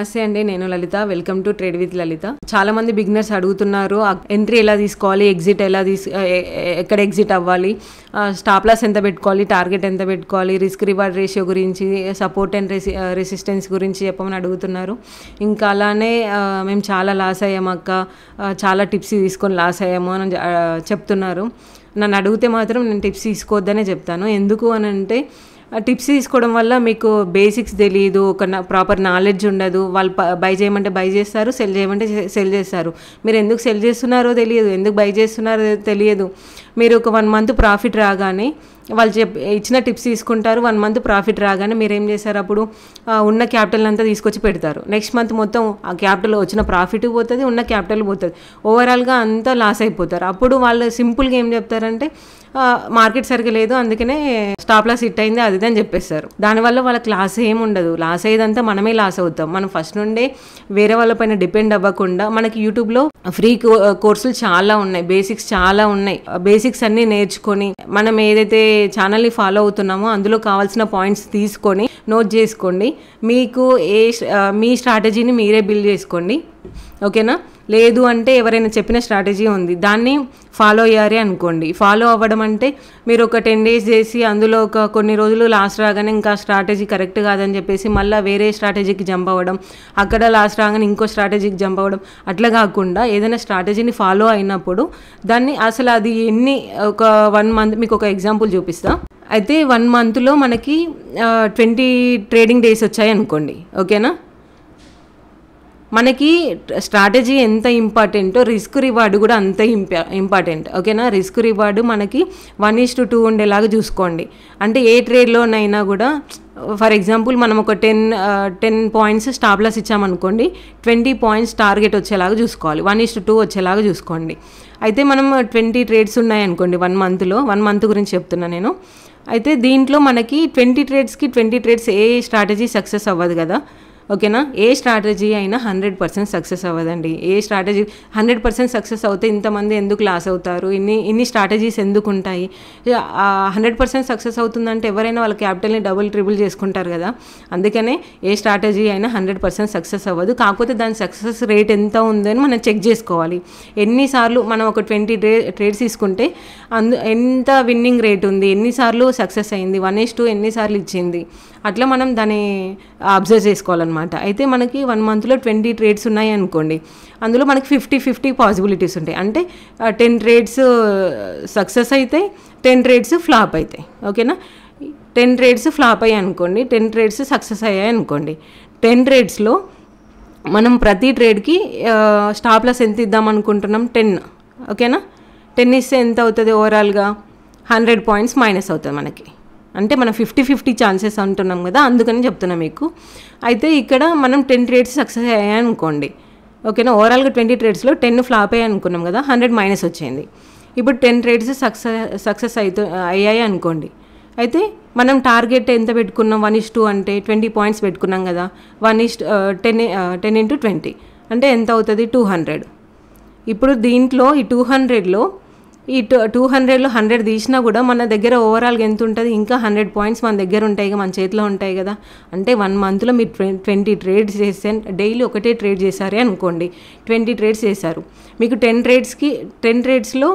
నమస్తే అండి, నేను లలిత. వెల్కమ్ టు ట్రేడ్ విత్ లలిత. చాలా మంది బిగినర్స్ అడుగుతున్నారు, ఎంట్రీ ఎలా తీసుకోవాలి, ఎగ్జిట్ ఎలా ఎక్కడ ఎగ్జిట్ అవ్వాలి, స్టాప్ లాస్ ఎంత పెట్టుకోవాలి, టార్గెట్ ఎంత పెట్టుకోవాలి, రిస్క్ రివార్డ్ రేషియో గురించి, సపోర్ట్ అండ్ రెసిస్టెన్స్ గురించి చెప్పమని అడుగుతున్నారు. ఇంకా అలానే మేము చాలా లాస్ అయ్యాము అక్క, చాలా టిప్స్ తీసుకొని లాస్ అయ్యాము అని చెప్తున్నారు. నన్ను అడిగితే మాత్రం నేను టిప్స్ తీసుకోవద్దనే చెప్తాను. ఎందుకు అని అంటే, టిప్స్ తీసుకోవడం వల్ల మీకు బేసిక్స్ తెలియదు, ఒక ప్రాపర్ నాలెడ్జ్ ఉండదు. వాళ్ళు బై చేయమంటే బై చేస్తారు, సెల్ చేయమంటే సెల్ చేస్తారు. మీరు ఎందుకు సెల్ చేస్తున్నారో తెలియదు, ఎందుకు బై చేస్తున్నారో తెలియదు. మీరు ఒక 1 మంత్ ప్రాఫిట్ రాగానే వాళ్ళు ఇచ్చిన టిప్స్ తీసుకుంటారు. 1 మంత్ ప్రాఫిట్ రాగానే మీరు ఏం చేస్తారు, అప్పుడు ఉన్న క్యాపిటల్ అంతా తీసుకొచ్చి పెడతారు. నెక్స్ట్ మంత్ మొత్తం ఆ క్యాపిటల్ వచ్చిన ప్రాఫిట్ పోతుంది, ఉన్న క్యాపిటల్ పోతుంది. ఓవరాల్గా అంతా లాస్ అయిపోతారు. అప్పుడు వాళ్ళు సింపుల్గా ఏం చెప్తారంటే, మార్కెట్ సరిగ్గా లేదు, అందుకనే స్టాప్ లాస్ హిట్ అయింది, అది అని చెప్పేస్తారు. దానివల్ల వాళ్ళకి లాస్ ఏముండదు. లాస్ అయ్యేదంతా మనమే లాస్ అవుతాం. మనం ఫస్ట్ నుండే వేరే వాళ్ళపైన డిపెండ్ అవ్వకుండా, మనకి యూట్యూబ్లో ఫ్రీ కోర్సులు చాలా ఉన్నాయి, బేసిక్స్ చాలా ఉన్నాయి. బేసిక్స్ అన్నీ నేర్చుకొని మనం ఏదైతే ఛానల్ని ఫాలో అవుతున్నామో అందులో కావాల్సిన పాయింట్స్ తీసుకొని నోట్ చేసుకోండి. మీకు మీ స్ట్రాటజీని మీరే బిల్డ్ చేసుకోండి, ఓకేనా? లేదు అంటే ఎవరైనా చెప్పిన స్ట్రాటజీ ఉంది, దాన్ని ఫాలో అయ్యారే అనుకోండి. ఫాలో అవ్వడం అంటే మీరు ఒక 10 days చేసి అందులో కొన్ని రోజులు లాస్ట్ రాగానే ఇంకా స్ట్రాటజీ కరెక్ట్ కాదని చెప్పేసి మళ్ళీ వేరే స్ట్రాటజీకి జంప్ అవ్వడం, అక్కడ లాస్ట్ రాగానే ఇంకో స్ట్రాటజీకి జంప్ అవ్వడం, అట్లా కాకుండా ఏదైనా స్ట్రాటజీని ఫాలో అయినప్పుడు దాన్ని అసలు అది ఒక 1 month, మీకు ఒక ఎగ్జాంపుల్ చూపిస్తా. అయితే 1 monthలో మనకి 20 ట్రేడింగ్ డేస్ వచ్చాయి అనుకోండి, ఓకేనా? మనకి స్ట్రాటజీ ఎంత ఇంపార్టెంటో రిస్క్ రివార్డు కూడా అంత ఇంపార్టెంట్, ఓకేనా? రిస్క్ రివార్డు మనకి 1:2 ఉండేలాగా చూసుకోండి. అంటే ఏ ట్రేడ్లోనైనా కూడా, ఫర్ ఎగ్జాంపుల్ మనం ఒక 10 points స్టాప్ లాస్ ఇచ్చామనుకోండి, 20 points టార్గెట్ వచ్చేలాగా చూసుకోవాలి, 1:2 వచ్చేలాగా చూసుకోండి. అయితే మనం 20 ట్రేడ్స్ ఉన్నాయనుకోండి 1 monthలో, 1 month గురించి చెప్తున్నా నేను. అయితే దీంట్లో మనకి 20 ట్రేడ్స్ ఏ స్ట్రాటజీ సక్సెస్ అవ్వదు కదా, ఓకేనా? ఏ స్ట్రాటజీ అయినా 100% సక్సెస్ అవ్వదండి. ఏ స్ట్రాటజీ 100% సక్సెస్ అవుతే ఇంతమంది ఎందుకు లాస్ అవుతారు, ఇన్ని స్ట్రాటజీస్ ఎందుకు ఉంటాయి? 100% సక్సెస్ అవుతుందంటే ఎవరైనా వాళ్ళ క్యాపిటల్ని డబుల్ ట్రిబుల్ చేసుకుంటారు కదా. అందుకనే ఏ స్ట్రాటజీ అయినా 100% సక్సెస్ అవ్వదు. కాకపోతే దాని సక్సెస్ రేట్ ఎంత ఉందని మనం చెక్ చేసుకోవాలి. ఎన్నిసార్లు మనం ఒక 20 ట్రేడ్స్ తీసుకుంటే ఎంత విన్నింగ్ రేట్ ఉంది, ఎన్నిసార్లు సక్సెస్ అయింది, 1:2 ఎన్నిసార్లు ఇచ్చింది, అట్లా మనం దాన్ని అబ్జర్వ్ చేసుకోవాలన్నమాట. అయితే మనకి 1 monthలో 20 ట్రేడ్స్ ఉన్నాయి అనుకోండి, అందులో మనకి 50-50 పాసిబిలిటీస్ ఉంటాయి. అంటే 10 ట్రేడ్స్ సక్సెస్ అవుతాయి, 10 ట్రేడ్స్ ఫ్లాప్ అవుతాయి, ఓకేనా? 10 ట్రేడ్స్ ఫ్లాప్ అయ్యాయి అనుకోండి, 10 ట్రేడ్స్ సక్సెస్ అయ్యాయి అనుకోండి. 10 ట్రేడ్స్లో మనం ప్రతి ట్రేడ్కి స్టాప్ లాస్ ఎంత ఇద్దాం అనుకుంటున్నాం, 10, ఓకేనా? 10 ఇస్తే ఎంత అవుతుంది, ఓవరాల్గా 100 points మైనస్ అవుతుంది మనకి. అంటే మనం 50-50 ఛాన్సెస్ అంటున్నాం కదా, అందుకని చెప్తున్నాం మీకు. అయితే ఇక్కడ మనం 10 ట్రేడ్స్ సక్సెస్ అయ్యాయి అనుకోండి, ఓకేనా? ఓవరాల్గా 20 ట్రేడ్స్లో 10 ఫ్లాప్ అయ్యాయి అనుకున్నాం కదా, 100 మైనస్ వచ్చింది. ఇప్పుడు 10 ట్రేడ్స్ సక్సెస్ అయ్యాయి అనుకోండి. అయితే మనం టార్గెట్ ఎంత పెట్టుకున్నాం, 1:2 అంటే 20 points పెట్టుకున్నాం కదా, 10 into 20 అంటే ఎంత అవుతుంది, 200. ఇప్పుడు దీంట్లో ఈ 200లో 100 తీసినా కూడా మన దగ్గర ఓవరాల్గా ఎంత ఉంటుంది, ఇంకా 100 points మన దగ్గర ఉంటాయి, మన చేతిలో ఉంటాయి కదా. అంటే 1 monthలో మీరు 20 ట్రేడ్స్ చేస్తే, డైలీ ఒకటే ట్రేడ్ చేశారే అనుకోండి, 20 ట్రేడ్స్ చేశారు. మీకు 10 ట్రేడ్స్లో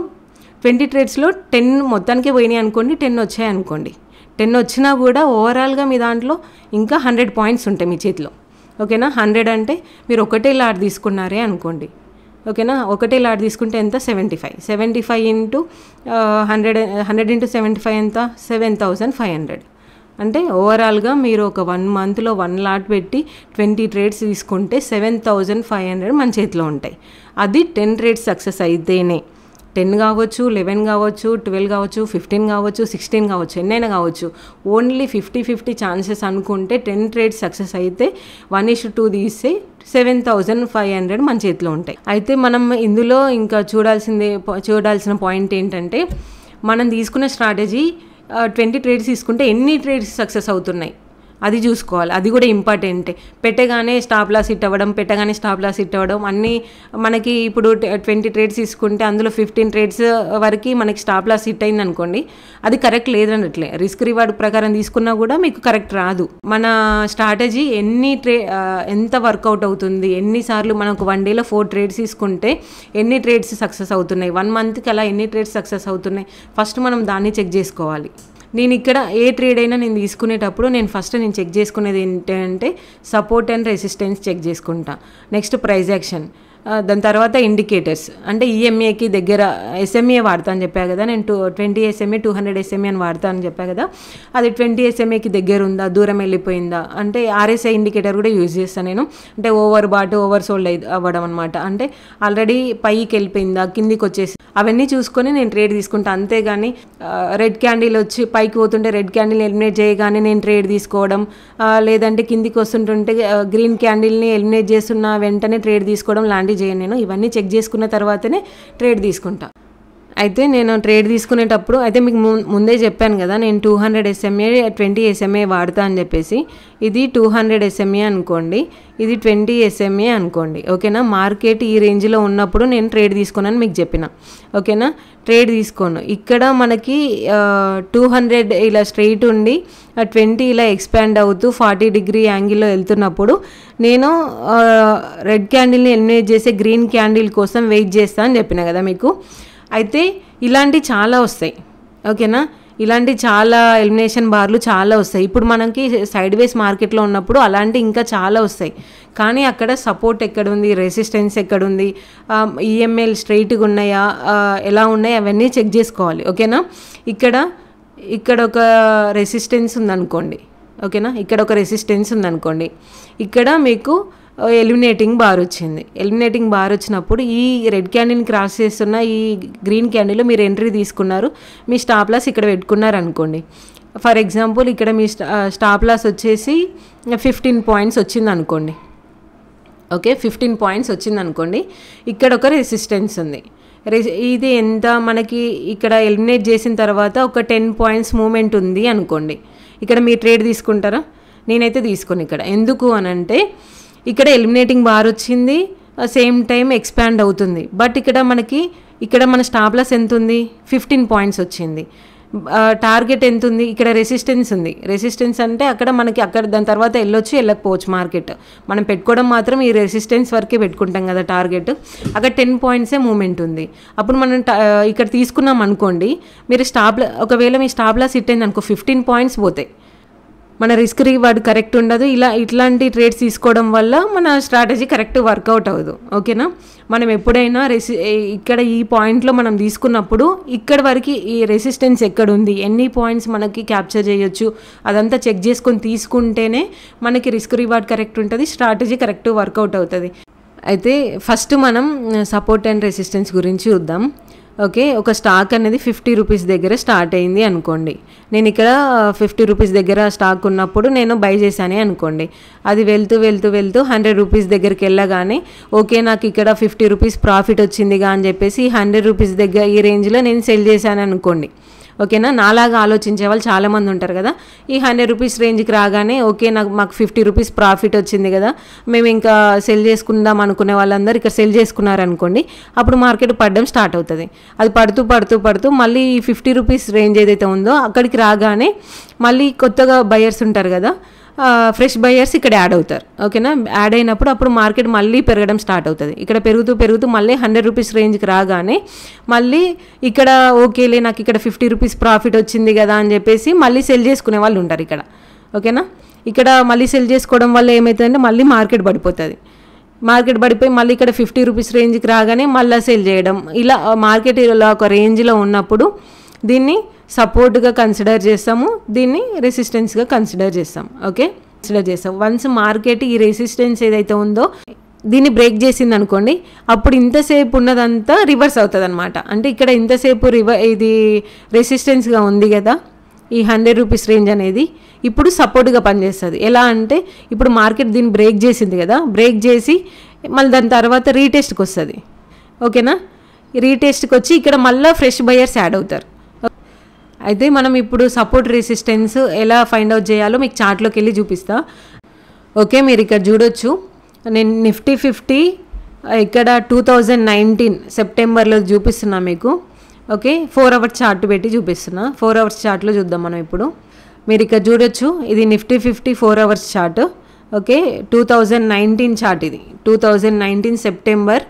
20 ట్రేడ్స్లో 10 మొత్తానికే పోయినాయి అనుకోండి, 10 వచ్చాయి అనుకోండి. 10 వచ్చినా కూడా ఓవరాల్గా మీ దాంట్లో ఇంకా 100 points ఉంటాయి మీ చేతిలో, ఓకేనా? 100 అంటే మీరు ఒకటే లాట్ తీసుకున్నారే అనుకోండి, ఓకేనా? ఒకటే లాట్ తీసుకుంటే ఎంత, 75 ఇంటూ 100 into 75 ఎంత, 7500. అంటే ఓవరాల్గా మీరు ఒక 1 monthలో 1 లాట్ పెట్టి 20 ట్రేడ్స్ తీసుకుంటే 7500 మన చేతిలో ఉంటాయి. అది 10 ట్రేడ్స్ సక్సెస్ అయితేనే. 10 కావచ్చు, 11 కావచ్చు, 12 కావచ్చు, 15 కావచ్చు, 16 కావచ్చు, ఎన్నైనా కావచ్చు. ఓన్లీ 50-50 ఛాన్సెస్ అనుకుంటే 10 ట్రేడ్స్ సక్సెస్ అయితే 1:2 తీస్తే 7500 మన చేతిలో ఉంటాయి. అయితే మనం ఇందులో ఇంకా చూడాల్సిన పాయింట్ ఏంటంటే, మనం తీసుకున్న స్ట్రాటజీ 20 ట్రేడ్స్ తీసుకుంటే ఎన్ని ట్రేడ్స్ సక్సెస్ అవుతున్నాయి, అది చూసుకోవాలి, అది కూడా ఇంపార్టెంటే. పెట్టగానే స్టాప్ లాస్ హిట్ అవ్వడం అన్నీ మనకి ఇప్పుడు 20 ట్రేడ్స్ తీసుకుంటే అందులో 15 ట్రేడ్స్ వరకు మనకి స్టాప్ లాస్ హిట్ అయింది అనుకోండి, అది కరెక్ట్ లేదన్నట్లే. రిస్క్ రివార్డ్ ప్రకారం తీసుకున్నా కూడా మీకు కరెక్ట్ రాదు. మన స్ట్రాటజీ ఎంత వర్కౌట్ అవుతుంది, ఎన్నిసార్లు మనకు 1 డేలో 4 ట్రేడ్స్ తీసుకుంటే ఎన్ని ట్రేడ్స్ సక్సెస్ అవుతున్నాయి, 1 మంత్కి అలా ఎన్ని ట్రేడ్స్ సక్సెస్ అవుతున్నాయి, ఫస్ట్ మనం దాన్ని చెక్ చేసుకోవాలి. నేను ఇక్కడ ఏ ట్రేడ్ అయినా నేను తీసుకునేటప్పుడు నేను చెక్ చేసుకునేది ఏంటంటే సపోర్ట్ అండ్ రెసిస్టెన్స్ చెక్ చేసుకుంటా. నెక్స్ట్ ప్రైస్ యాక్షన్, దాని తర్వాత ఇండికేటర్స్ అంటే ఈఎంఏకి దగ్గర ఎస్ఎంఏ వాడతా అని చెప్పా కదా, నేను 20 ఎస్ఎంఏ 200 ఎస్ఎంఏ అని వాడతా అని చెప్పా కదా, అది 20 ఎస్ఎంఏకి దగ్గర ఉందా, దూరం వెళ్ళిపోయిందా అంటే ఆర్ఎస్ఐ ఇండికేటర్ కూడా యూజ్ చేస్తాను నేను. అంటే ఓవర్ బాట్ ఓవర్ సోల్డ్ అవ్వడం అనమాట, అంటే ఆల్రెడీ పైకి వెళ్ళిపోయిందా కిందికి వచ్చేసి, అవన్నీ చూసుకొని నేను ట్రేడ్ తీసుకుంటా. అంతేగాని రెడ్ క్యాండిల్ వచ్చి పైకి పోతుంటే రెడ్ క్యాండిల్ ఎలిమినేట్ చేయగానే నేను ట్రేడ్ తీసుకోవడం, లేదంటే కిందికి వస్తుంటుంటే గ్రీన్ క్యాండిల్ని ఎలిమినేట్ చేస్తున్న వెంటనే ట్రేడ్ తీసుకోవడం లాంటివి చేయను నేను. ఇవన్నీ చెక్ చేసుకున్న తర్వాతనే ట్రేడ్ తీసుకుంటా. అయితే నేను ట్రేడ్ తీసుకునేటప్పుడు అయితే మీకు ముందే చెప్పాను కదా, నేను 200 ఎస్ఎంఏ 20 ఎస్ఎంఏ వాడతా అని చెప్పేసి. ఇది 200 ఎస్ఎంఏ అనుకోండి, ఇది 20 ఎస్ఎంఏ అనుకోండి, ఓకేనా. మార్కెట్ ఈ రేంజ్లో ఉన్నప్పుడు నేను ట్రేడ్ తీసుకున్నాను మీకు చెప్పిన, ఓకేనా. ట్రేడ్ తీసుకోను. ఇక్కడ మనకి 200 ఇలా స్ట్రైట్ ఉండి 20 ఇలా ఎక్స్పాండ్ అవుతూ 40 డిగ్రీ యాంగిల్లో వెళ్తున్నప్పుడు నేను రెడ్ క్యాండిల్ని ఎలిమినేట్ చేసే గ్రీన్ క్యాండిల్ కోసం వెయిట్ చేస్తా అని చెప్పిన కదా మీకు. అయితే ఇలాంటి చాలా వస్తాయి, ఓకేనా. ఇలాంటి చాలా ఎలిమినేషన్ బార్లు చాలా వస్తాయి. ఇప్పుడు మనకి సైడ్ వేస్ మార్కెట్లో ఉన్నప్పుడు అలాంటి ఇంకా చాలా వస్తాయి. కానీ అక్కడ సపోర్ట్ ఎక్కడుంది, రెసిస్టెన్స్ ఎక్కడుంది, ఈఎంఎల్ స్ట్రైట్గా ఉన్నాయా, ఎలా ఉన్నాయి, అవన్నీ చెక్ చేసుకోవాలి, ఓకేనా. ఇక్కడ ఒక రెసిస్టెన్స్ ఉందనుకోండి, ఓకేనా. ఇక్కడ ఒక రెసిస్టెన్స్ ఉందనుకోండి, ఇక్కడ మీకు ఎలిమినేటింగ్ బార్ వచ్చింది. ఎలిమినేటింగ్ బార్ వచ్చినప్పుడు ఈ రెడ్ క్యాండిల్ని క్రాస్ చేస్తున్న ఈ గ్రీన్ క్యాండిల్లో మీరు ఎంట్రీ తీసుకున్నారు, మీ స్టాప్ లాస్ ఇక్కడ పెట్టుకున్నారు అనుకోండి. ఫర్ ఎగ్జాంపుల్ ఇక్కడ మీ స్టాప్ లాస్ వచ్చేసి 15 పాయింట్స్ వచ్చింది అనుకోండి, ఓకే. 15 పాయింట్స్ వచ్చింది అనుకోండి. ఇక్కడ ఒక రెసిస్టెన్స్ ఉంది. ఇది ఎంత మనకి ఇక్కడ ఎలిమినేట్ చేసిన తర్వాత ఒక 10 పాయింట్స్ మూమెంట్ ఉంది అనుకోండి. ఇక్కడ మీరు ట్రేడ్ తీసుకుంటారా? నేనైతే తీసుకోను ఇక్కడ. ఎందుకు అనంటే ఇక్కడ ఎలిమినేటింగ్ బార్ వచ్చింది, సేమ్ టైం ఎక్స్పాండ్ అవుతుంది. బట్ ఇక్కడ మన స్టాప్ లాస్ ఎంత ఉంది, 15 పాయింట్స్ వచ్చింది. టార్గెట్ ఎంత ఉంది, ఇక్కడ రెసిస్టెన్స్ ఉంది. రెసిస్టెన్స్ అంటే అక్కడ దాని తర్వాత వెళ్ళొచ్చు వెళ్ళకపోవచ్చు మార్కెట్. మనం పెట్టుకోవడం మాత్రం ఈ రెసిస్టెన్స్ వరకే పెట్టుకుంటాం కదా టార్గెట్. అక్కడ 10 పాయింట్సే మూమెంట్ ఉంది. అప్పుడు మనం ఇక్కడ తీసుకున్నాం అనుకోండి, మీరు ఒకవేళ మీ స్టాప్ లాస్ హిట్ అయింది అనుకో, 15 పాయింట్స్ పోతాయి. మన రిస్క్ రివార్డ్ కరెక్ట్ ఉండదు. ఇట్లాంటి ట్రేడ్స్ తీసుకోవడం వల్ల మన స్ట్రాటజీ కరెక్ట్ వర్కౌట్ అవ్వదు, ఓకేనా. మనం ఎప్పుడైనా ఇక్కడ ఈ పాయింట్లో మనం తీసుకున్నప్పుడు ఇక్కడ వరకు ఈ రెసిస్టెన్స్ ఎక్కడుంది, ఎన్ని పాయింట్స్ మనకి క్యాప్చర్ చేయొచ్చు, అదంతా చెక్ చేసుకొని తీసుకుంటేనే మనకి రిస్క్ రివార్డ్ కరెక్ట్ ఉంటుంది, స్ట్రాటజీ కరెక్ట్ వర్కౌట్ అవుతుంది. అయితే ఫస్ట్ మనం సపోర్ట్ అండ్ రెసిస్టెన్స్ గురించి చూద్దాం, ఓకే. ఒక స్టాక్ అనేది 50 రూపీస్ దగ్గర స్టార్ట్ అయింది అనుకోండి. నేను ఇక్కడ 50 రూపీస్ దగ్గర స్టాక్ ఉన్నప్పుడు నేను బై చేశానే అనుకోండి. అది వెళ్తూ 100 రూపీస్ దగ్గరికి వెళ్ళగానే ఓకే నాకు ఇక్కడ 50 రూపీస్ ప్రాఫిట్ వచ్చిందిగా అని చెప్పేసి 100 రూపీస్ దగ్గర ఈ రేంజ్లో నేను సెల్ చేశాను అనుకోండి, ఓకేనా. నాలాగా ఆలోచించే వాళ్ళు చాలామంది ఉంటారు కదా. ఈ 100 రూపీస్ రేంజ్కి రాగానే ఓకే మాకు 50 రూపీస్ ప్రాఫిట్ వచ్చింది కదా, మేము ఇంకా సెల్ చేసుకుందాం అనుకునే వాళ్ళందరూ ఇక్కడ సెల్ చేసుకున్నారనుకోండి. అప్పుడు మార్కెట్ పడడం స్టార్ట్ అవుతుంది. అది పడుతూ మళ్ళీ ఈ 50 రూపీస్ రేంజ్ ఏదైతే ఉందో అక్కడికి రాగానే మళ్ళీ కొత్తగా బయర్స్ ఉంటారు కదా, ఫ్రెష్ బయర్స్ ఇక్కడ యాడ్ అవుతారు, ఓకేనా. యాడ్ అయినప్పుడు అప్పుడు మార్కెట్ మళ్ళీ పెరగడం స్టార్ట్ అవుతుంది. ఇక్కడ పెరుగుతూ మళ్ళీ 100 రూపీస్ రేంజ్కి రాగానే మళ్ళీ ఇక్కడ ఓకేలే నాకు ఇక్కడ 50 రూపీస్ ప్రాఫిట్ వచ్చింది కదా అని చెప్పేసి మళ్ళీ సెల్ చేసుకునే వాళ్ళు ఉంటారు ఇక్కడ, ఓకేనా. ఇక్కడ మళ్ళీ సెల్ చేసుకోవడం వల్ల ఏమవుతుందంటే మళ్ళీ మార్కెట్ పడిపోతుంది. మార్కెట్ పడిపోయి మళ్ళీ ఇక్కడ 50 రూపీస్ రేంజ్కి రాగానే మళ్ళీ సెల్ చేయడం, ఇలా మార్కెట్ ఇలా ఒక రేంజ్లో ఉన్నప్పుడు దీన్ని సపోర్ట్గా కన్సిడర్ చేస్తాము, దీన్ని రెసిస్టెన్స్గా కన్సిడర్ చేస్తాం, ఓకే. కన్సిడర్ చేస్తాం. వన్స్ మార్కెట్ ఈ రెసిస్టెన్స్ ఏదైతే ఉందో దీన్ని బ్రేక్ చేసింది అనుకోండి, అప్పుడు ఇంతసేపు ఉన్నదంతా రివర్స్ అవుతుంది అనమాట. అంటే ఇక్కడ ఇంతసేపు ఇది రెసిస్టెన్స్గా ఉంది కదా, ఈ 100 రూపీస్ రేంజ్ అనేది ఇప్పుడు సపోర్ట్గా పనిచేస్తుంది. ఎలా అంటే ఇప్పుడు మార్కెట్ దీన్ని బ్రేక్ చేసింది కదా, బ్రేక్ చేసి మళ్ళీ దాని తర్వాత రీటెస్ట్కి వస్తుంది, ఓకేనా. రీటెస్ట్కి వచ్చి ఇక్కడ మళ్ళీ ఫ్రెష్ బయర్స్ యాడ్ అవుతారు. అయితే మనం ఇప్పుడు సపోర్ట్ రెసిస్టెన్స్ ఎలా ఫైండ్ అవుట్ చేయాలో మీకు చార్ట్లోకి వెళ్ళి చూపిస్తా. ఓకే, మీరు ఇక్కడ చూడొచ్చు, నేను నిఫ్టీ 50 ఇక్కడ 2019 సెప్టెంబర్లో చూపిస్తున్నా మీకు. ఓకే, 4 అవర్స్ చార్ట్ పెట్టి చూపిస్తున్నా. 4 అవర్స్ చార్ట్లో చూద్దాం మనం ఇప్పుడు. మీరు ఇక్కడ చూడొచ్చు, ఇది Nifty 50 4 hours chart. Okay, 2019 chart ఇది. 2019 సెప్టెంబర్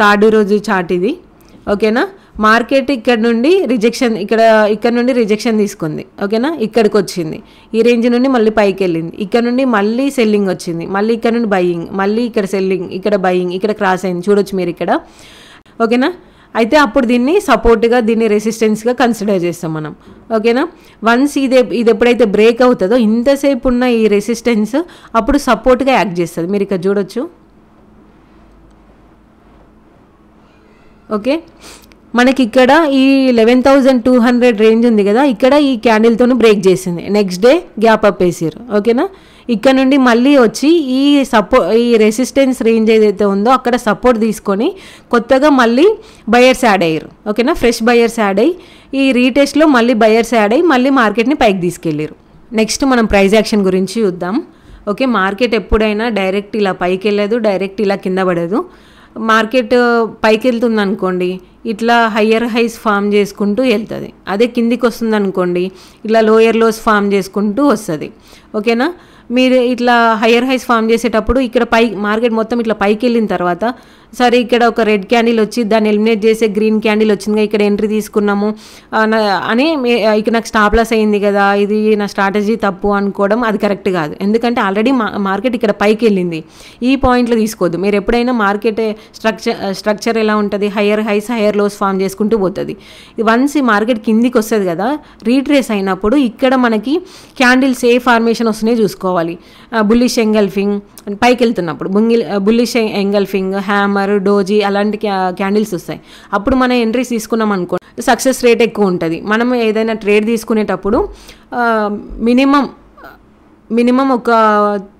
3 రోజు చార్ట్ ఇది. ఓకేనా, మార్కెట్ ఇక్కడ నుండి రిజెక్షన్ తీసుకుంది. ఓకేనా, ఇక్కడికి వచ్చింది, ఈ రేంజ్ నుండి మళ్ళీ పైకి వెళ్ళింది, ఇక్కడ నుండి మళ్ళీ సెల్లింగ్ వచ్చింది, మళ్ళీ ఇక్కడ నుండి బయింగ్, మళ్ళీ ఇక్కడ సెల్లింగ్, ఇక్కడ బయింగ్, ఇక్కడ క్రాస్ అయింది, చూడొచ్చు మీరు ఇక్కడ. ఓకేనా, అయితే అప్పుడు దీన్ని సపోర్ట్గా, దీన్ని రెసిస్టెన్స్గా కన్సిడర్ చేస్తాం మనం. ఓకేనా, వన్స్ ఇది ఎప్పుడైతే బ్రేక్ అవుతుందో ఇంతసేపు ఉన్న ఈ రెసిస్టెన్స్ అప్పుడు సపోర్ట్గా యాక్ట్ చేస్తుంది. మీరు ఇక్కడ చూడొచ్చు. ఓకే, మనకి ఇక్కడ ఈ 11,200 రేంజ్ ఉంది కదా, ఇక్కడ ఈ క్యాండిల్తో బ్రేక్ చేసింది. నెక్స్ట్ డే గ్యాప్ అప్ వేసారు. ఓకేనా, ఇక్కడ నుండి మళ్ళీ వచ్చి ఈ రెసిస్టెన్స్ రేంజ్ ఏదైతే ఉందో అక్కడ సపోర్ట్ తీసుకొని కొత్తగా మళ్ళీ బయర్స్ యాడ్ అయ్యారు. ఓకేనా, ఫ్రెష్ బయర్స్ యాడ్ అయ్యి ఈ రీటెస్ట్లో మళ్ళీ బయర్స్ యాడ్ అయ్యి మళ్ళీ మార్కెట్ని పైకి తీసుకెళ్ళారు. నెక్స్ట్ మనం ప్రైస్ యాక్షన్ గురించి చూద్దాం. ఓకే, మార్కెట్ ఎప్పుడైనా డైరెక్ట్ ఇలా పైకి వెళ్ళదు, డైరెక్ట్ ఇలా కింద పడదు. మార్కెట్ పైకి వెళ్తుంది అనుకోండి, ఇట్లా హయ్యర్ హైస్ ఫామ్ చేసుకుంటూ వెళ్తుంది. అదే కిందికి వస్తుంది అనుకోండి, ఇట్లా లోయర్ లోస్ ఫామ్ చేసుకుంటూ వస్తుంది. ఓకేనా, మీరు ఇట్లా హయ్యర్ హైస్ ఫామ్ చేసేటప్పుడు ఇక్కడ మార్కెట్ మొత్తం ఇట్లా పైకి వెళ్ళిన తర్వాత సరే ఇక్కడ ఒక రెడ్ క్యాండిల్ వచ్చి దాన్ని ఎలిమినేట్ చేసే గ్రీన్ క్యాండిల్ వచ్చింది, ఇక్కడ ఎంట్రీ తీసుకున్నాము అని ఇక్కడ నాకు స్టాప్ లాస్ అయింది కదా, ఇది నా స్ట్రాటజీ తప్పు అనుకోవడం అది కరెక్ట్ కాదు. ఎందుకంటే ఆల్రెడీ మార్కెట్ ఇక్కడ పైకి వెళ్ళింది, ఈ పాయింట్లో తీసుకోవద్దు. మీరు ఎప్పుడైనా మార్కెట్ స్ట్రక్చర్ ఎలా ఉంటుంది, higher highs higher lows form చేసుకుంటూ పోతుంది. వన్స్ ఈ మార్కెట్ కిందికి వస్తుంది కదా, రీట్రేస్ అయినప్పుడు ఇక్కడ మనకి క్యాండిల్స్ ఏ ఫార్మేషన్ వస్తున్నాయో చూసుకోవాలి. బుల్లిష్ ఎంగల్ఫింగ్ పైకి వెళ్తున్నప్పుడు బుల్లిష్ ఎంగల్ఫింగ్, హ్యామర్, డోజీ అలాంటి క్యాండిల్స్ వస్తాయి. అప్పుడు మనం ఎంట్రీస్ తీసుకున్నాం అనుకో, సక్సెస్ రేట్ ఎక్కువ ఉంటుంది. మనం ఏదైనా ట్రేడ్ తీసుకునేటప్పుడు మినిమం ఒక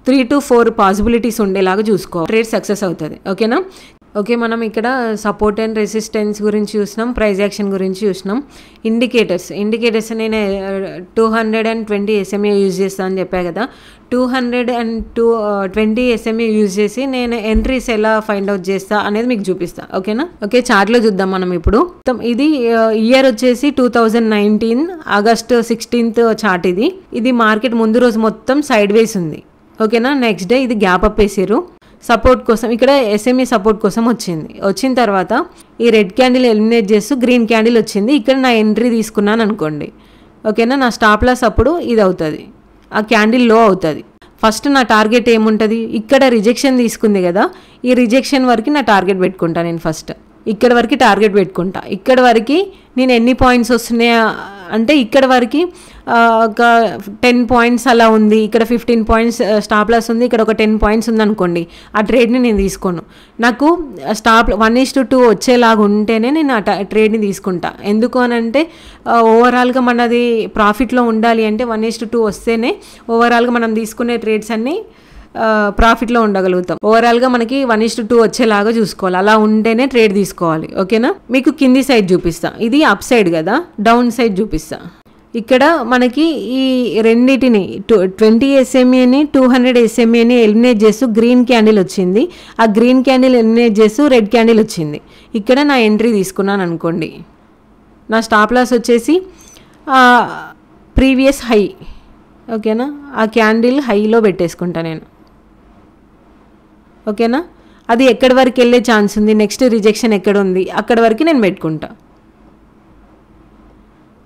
3 to 4 పాసిబిలిటీస్ ఉండేలాగా చూసుకోవాలి, ట్రేడ్ సక్సెస్ అవుతుంది. ఓకేనా, ఓకే, మనం ఇక్కడ సపోర్ట్ అండ్ రెసిస్టెన్స్ గురించి చూసినాం, ప్రైస్ యాక్షన్ గురించి చూసినాం. ఇండికేటర్స్ నేను 220 SMA యూజ్ చేస్తాను అని చెప్పా కదా, 220 SMA యూజ్ చేసి నేను ఎంట్రీస్ ఎలా ఫైండ్ అవుట్ చేస్తా అనేది మీకు చూపిస్తా. ఓకేనా, ఓకే, చార్ట్లో చూద్దాం మనం ఇప్పుడు. ఇది ఇయర్ వచ్చేసి 2019 ఆగస్ట్ 16th చార్ట్. ఇది మార్కెట్ ముందు రోజు మొత్తం సైడ్ వేస్ ఉంది. ఓకేనా, నెక్స్ట్ డే ఇది గ్యాప్ అప్ వేసారు సపోర్ట్ కోసం, ఇక్కడ SMA సపోర్ట్ కోసం వచ్చిన తర్వాత ఈ రెడ్ క్యాండిల్ ఎలిమినేట్ చేస్తూ గ్రీన్ క్యాండిల్ వచ్చింది, ఇక్కడ నా ఎంట్రీ తీసుకున్నాను అనుకోండి. ఓకేనా, నా స్టాప్ లాస్ అప్పుడు ఇది అవుతుంది, ఆ క్యాండిల్ లో అవుతుంది. ఫస్ట్ నా టార్గెట్ ఏముంటుంది, ఇక్కడ రిజెక్షన్ తీసుకుంది కదా, ఈ రిజెక్షన్ వరకు నా టార్గెట్ పెట్టుకుంటా. నేను ఫస్ట్ ఇక్కడ వరకు టార్గెట్ పెట్టుకుంటా. ఇక్కడ వరకు నేను ఎన్ని పాయింట్స్ వస్తున్నాయా అంటే ఇక్కడ వరకు ఒక 10 పాయింట్స్ అలా ఉంది, ఇక్కడ 15 పాయింట్స్ స్టాప్ లాస్ ఉంది, ఇక్కడ ఒక 10 పాయింట్స్ ఉంది అనుకోండి, ఆ ట్రేడ్ని నేను తీసుకోను. నాకు స్టాప్ 1:2 వచ్చేలాగా ఉంటేనే నేను ఆ ట్రేడ్ని తీసుకుంటా. ఎందుకు అని అంటే ఓవరాల్గా మనది ప్రాఫిట్లో ఉండాలి అంటే 1:2 వస్తేనే ఓవరాల్గా మనం తీసుకునే ట్రేడ్స్ అన్నీ ప్రాఫిట్లో ఉండగలుగుతాం. ఓవరాల్గా మనకి 1:2 వచ్చేలాగా చూసుకోవాలి, అలా ఉంటేనే ట్రేడ్ తీసుకోవాలి. ఓకేనా, మీకు కింది సైడ్ చూపిస్తా, ఇది అప్ సైడ్ కదా, డౌన్ సైడ్ చూపిస్తా. ఇక్కడ మనకి ఈ రెండింటిని 20 SMAని 200 SMAని ఎలిమినేట్ చేస్తూ గ్రీన్ క్యాండిల్ వచ్చింది, ఆ గ్రీన్ క్యాండిల్ ఎలిమినేట్ చేస్తూ రెడ్ క్యాండిల్ వచ్చింది. ఇక్కడ నా ఎంట్రీ తీసుకున్నాను అనుకోండి, నా స్టాప్ లాస్ వచ్చేసి ప్రీవియస్ హై. ఓకేనా, ఆ క్యాండిల్ హైలో పెట్టేసుకుంటా నేను. ఓకేనా, అది ఎక్కడి వరకు వెళ్ళే ఛాన్స్ ఉంది, నెక్స్ట్ రిజెక్షన్ ఎక్కడ ఉంది అక్కడ వరకు నేను పెట్టుకుంటా.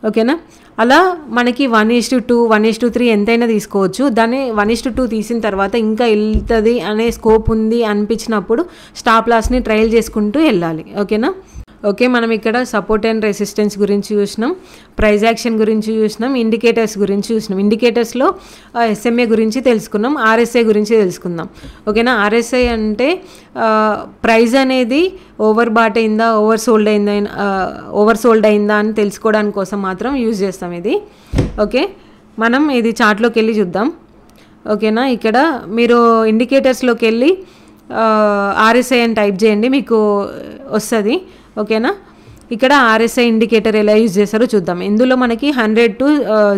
ఓకేనా, అలా మనకి 1:2 1:3 ఎంతైనా తీసుకోవచ్చు. దాన్ని 1:2 తీసిన తర్వాత ఇంకా వెళ్తుంది అనే స్కోప్ ఉంది అనిపించినప్పుడు స్టాప్ లాస్ని ట్రయల్ చేసుకుంటూ వెళ్ళాలి. ఓకేనా, ఓకే, మనం ఇక్కడ సపోర్ట్ అండ్ రెసిస్టెన్స్ గురించి చూసినాం, ప్రైస్ యాక్షన్ గురించి చూసినాం, ఇండికేటర్స్ గురించి చూసినాం. ఇండికేటర్స్లో SMA గురించి తెలుసుకున్నాం, RSI గురించి తెలుసుకుందాం. ఓకేనా, RSI అంటే ప్రైస్ అనేది ఓవర్ బాట్ అయిందా, ఓవర్ సోల్డ్ అయిందా అని తెలుసుకోవడానికి కోసం మాత్రం యూజ్ చేస్తాం ఇది. ఓకే, మనం ఇది చార్ట్లోకి వెళ్ళి చూద్దాం. ఓకేనా, ఇక్కడ మీరు ఇండికేటర్స్లోకి వెళ్ళి RSI అని టైప్ చేయండి, మీకు వస్తుంది. ఓకేనా, ఇక్కడ RSI ఇండికేటర్ ఎలా యూజ్ చేస్తారో చూద్దాం. ఇందులో మనకి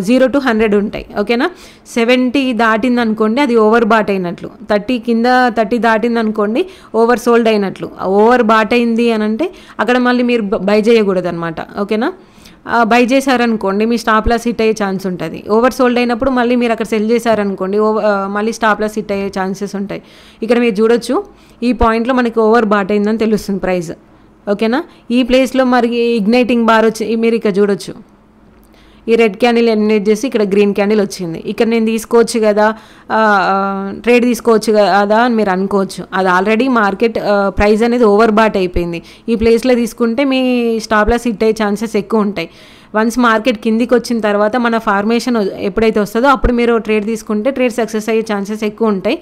0 to 100 ఉంటాయి. ఓకేనా, 70 దాటింది అనుకోండి అది ఓవర్ బాట్ అయినట్లు, 30 దాటింది అనుకోండి ఓవర్ సోల్డ్ అయినట్లు. ఓవర్ బాట్ అయింది అని అంటే అక్కడ మళ్ళీ మీరు బై చేయకూడదు అనమాట. ఓకేనా, బై చేశారనుకోండి మీ స్టాప్ లాస్ హిట్ అయ్యే ఛాన్స్ ఉంటుంది. ఓవర్ సోల్డ్ అయినప్పుడు మళ్ళీ మీరు అక్కడ సెల్ చేశారనుకోండి మళ్ళీ స్టాప్ లాస్ హిట్ అయ్యే ఛాన్సెస్ ఉంటాయి. ఇక్కడ మీరు చూడొచ్చు ఈ పాయింట్లో మనకి ఓవర్ బాట్ అయిందని తెలుస్తుంది ప్రైస్. ఓకేనా, ఈ ప్లేస్లో మరి ఇగ్నైటింగ్ బార్ వచ్చి మీరు ఇక్కడ చూడొచ్చు, ఈ రెడ్ క్యాండిల్ ఎలిమినేట్ చేసి ఇక్కడ గ్రీన్ క్యాండిల్ వచ్చింది. ఇక్కడ నేను తీసుకోవచ్చు కదా, ట్రేడ్ తీసుకోవచ్చు కదా అని మీరు అనుకోవచ్చు. అది ఆల్రెడీ మార్కెట్ ప్రైస్ అనేది ఓవర్ బాట్ అయిపోయింది. ఈ ప్లేస్లో తీసుకుంటే మీ స్టాప్ లాస్ హిట్ అయ్యే ఛాన్సెస్ ఎక్కువ ఉంటాయి. వన్స్ మార్కెట్ కిందికి వచ్చిన తర్వాత మన ఫార్మేషన్ ఎప్పుడైతే వస్తుందో అప్పుడు మీరు ట్రేడ్ తీసుకుంటే ట్రేడ్ సక్సెస్ అయ్యే ఛాన్సెస్ ఎక్కువ ఉంటాయి.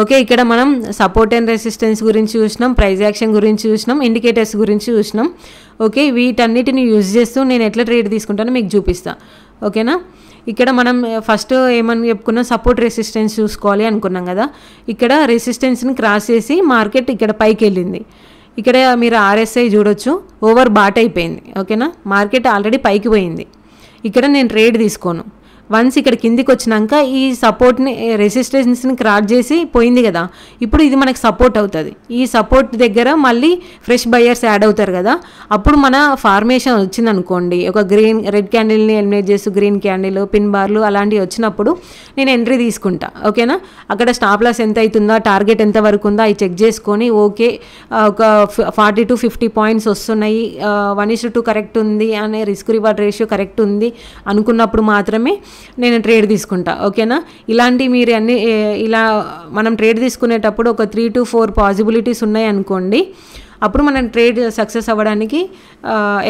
ఓకే, ఇక్కడ మనం సపోర్ట్ అండ్ రెసిస్టెన్స్ గురించి చూసినాం, ప్రైస్ యాక్షన్ గురించి చూసినాం, ఇండికేటర్స్ గురించి చూసినాం. ఓకే, వీటన్నిటిని యూజ్ చేస్తూ నేను ఎట్లా ట్రేడ్ తీసుకుంటానో మీకు చూపిస్తాను. ఓకేనా, ఇక్కడ మనం ఫస్ట్ ఏమని చెప్పుకున్నాం, సపోర్ట్ రెసిస్టెన్స్ చూసుకోవాలి అనుకున్నాం కదా. ఇక్కడ రెసిస్టెన్స్ని క్రాస్ చేసి మార్కెట్ ఇక్కడ పైకి వెళ్ళింది. ఇక్కడ మీరు RSI చూడొచ్చు ఓవర్ బాట్ అయిపోయింది. ఓకేనా, మార్కెట్ ఆల్రెడీ పైకి పోయింది. ఇక్కడ నేను ట్రేడ్ తీసుకోను. వన్స్ ఇక్కడ కిందికి వచ్చినాక ఈ సపోర్ట్ని రెసిస్టెన్స్ని క్రాస్ చేసి పోయింది కదా, ఇప్పుడు ఇది మనకు సపోర్ట్ అవుతుంది. ఈ సపోర్ట్ దగ్గర మళ్ళీ ఫ్రెష్ బయర్స్ యాడ్ అవుతారు కదా, అప్పుడు మన ఫార్మేషన్ వచ్చింది అనుకోండి, ఒక రెడ్ క్యాండిల్ని ఎలిమినేట్ చేస్తూ గ్రీన్ క్యాండిల్, పిన్ బార్లు అలాంటివి వచ్చినప్పుడు నేను ఎంట్రీ తీసుకుంటా. ఓకేనా, అక్కడ స్టాప్ లాస్ ఎంత అవుతుందా, టార్గెట్ ఎంత వరకు ఉందా అవి చెక్ చేసుకొని ఓకే ఒక 40 to 50 పాయింట్స్ వస్తున్నాయి, 1:2 కరెక్ట్ ఉంది అనే రిస్క్ రివార్డ్ రేషియో కరెక్ట్ ఉంది అనుకున్నప్పుడు మాత్రమే నేను ట్రేడ్ తీసుకుంటా. ఓకేనా, ఇలాంటి మీరు అన్ని ఇలా మనం ట్రేడ్ తీసుకునేటప్పుడు ఒక 3 to 4 పాసిబిలిటీస్ ఉన్నాయి అనుకోండి, అప్పుడు మనం ట్రేడ్ సక్సెస్ అవ్వడానికి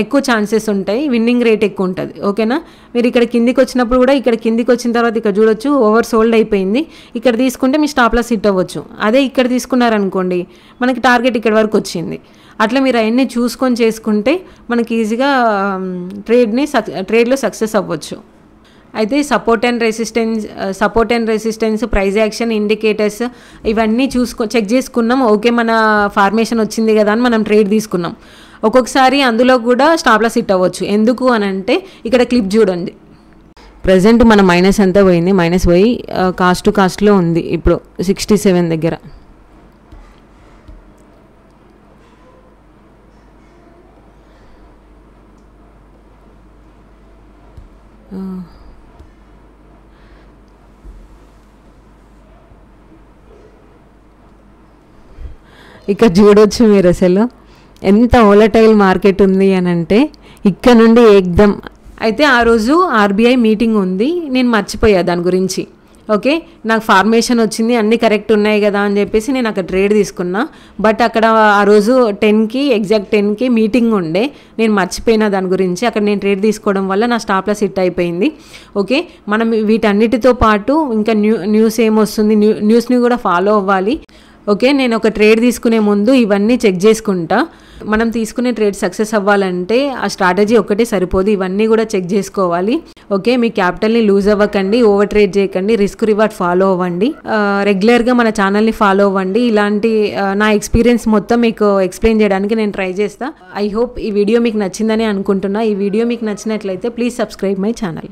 ఎక్కువ ఛాన్సెస్ ఉంటాయి, విన్నింగ్ రేట్ ఎక్కువ ఉంటుంది. ఓకేనా, మీరు ఇక్కడ కిందికి వచ్చినప్పుడు కూడా ఇక్కడ కిందికి వచ్చిన తర్వాత ఇక్కడ చూడొచ్చు ఓవర్ సోల్డ్ అయిపోయింది. ఇక్కడ తీసుకుంటే మీ స్టాప్ లాస్ హిట్ అవ్వచ్చు. అదే ఇక్కడ తీసుకున్నారనుకోండి మనకి టార్గెట్ ఇక్కడ వరకు వచ్చింది. అట్లా మీరు అవన్నీ చూసుకొని చేసుకుంటే మనకి ఈజీగా ట్రేడ్లో సక్సెస్ అవ్వచ్చు. అయితే support and resistance, price action, indicators ఇవన్నీ చెక్ చేసుకున్నాం. ఓకే, మన ఫార్మేషన్ వచ్చింది కదా అని మనం ట్రేడ్ తీసుకున్నాం. ఒక్కొక్కసారి అందులో కూడా స్టాప్ లాస్ హిట్ అవ్వచ్చు. ఎందుకు అని అంటే ఇక్కడ క్లిప్ చూడండి, ప్రజెంట్ మన మైనస్ అంతా పోయింది, మైనస్ పోయి కాస్ట్ టు కాస్ట్లో ఉంది ఇప్పుడు 67 దగ్గర. ఇక్కడ చూడొచ్చు మీరు అసలు ఎంత వోలటైల్ మార్కెట్ ఉంది అని అంటే ఇక్కడ నుండి ఏకదం. అయితే ఆ రోజు RBI మీటింగ్ ఉంది, నేను మర్చిపోయా దాని గురించి. ఓకే, నాకు ఫార్మేషన్ వచ్చింది, అన్నీ కరెక్ట్ ఉన్నాయి కదా అని చెప్పేసి నేను అక్కడ ట్రేడ్ తీసుకున్నా. బట్ అక్కడ ఆ రోజు 10కి ఎగ్జాక్ట్ 10కి మీటింగ్ ఉండే, నేను మర్చిపోయినా దాని గురించి. అక్కడ నేను ట్రేడ్ తీసుకోవడం వల్ల నా స్టాప్ లాస్ హిట్ అయిపోయింది. ఓకే, మనం వీటన్నిటితో పాటు ఇంకా న్యూస్ ఏమొస్తుంది, న్యూస్ని కూడా ఫాలో అవ్వాలి. ఓకే, నేను ఒక ట్రేడ్ తీసుకునే ముందు ఇవన్నీ చెక్ చేసుకుంటా. మనం తీసుకునే ట్రేడ్ సక్సెస్ అవ్వాలంటే ఆ స్ట్రాటజీ ఒక్కటే సరిపోదు, ఇవన్నీ కూడా చెక్ చేసుకోవాలి. ఓకే, మీ క్యాపిటల్ని లూజ్ అవ్వకండి, ఓవర్ ట్రేడ్ చేయకండి, రిస్క్ రివార్డ్ ఫాలో అవ్వండి, రెగ్యులర్గా మన ఛానల్ని ఫాలో అవ్వండి. ఇలాంటి నా ఎక్స్పీరియన్స్ మొత్తం మీకు ఎక్స్ప్లెయిన్ చేయడానికి నేను ట్రై చేస్తా. ఐ హోప్ ఈ వీడియో మీకు నచ్చిందని అనుకుంటున్నా. ఈ వీడియో మీకు నచ్చినట్లయితే ప్లీజ్ సబ్స్క్రైబ్ మై ఛానల్.